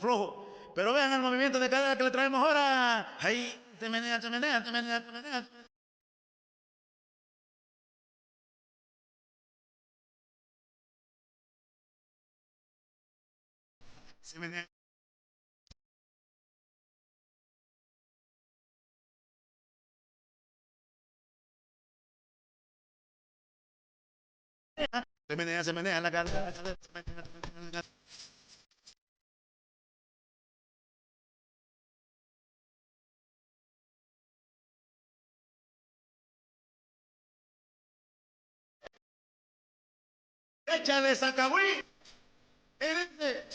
flojo. Pero vean el movimiento de cadera que le traemos ahora. Ahí, se menea, se menea, se menea, se menea. Se menea. Se menea la cadera, se menea, se menea. Échale, Sacagüí. Échale.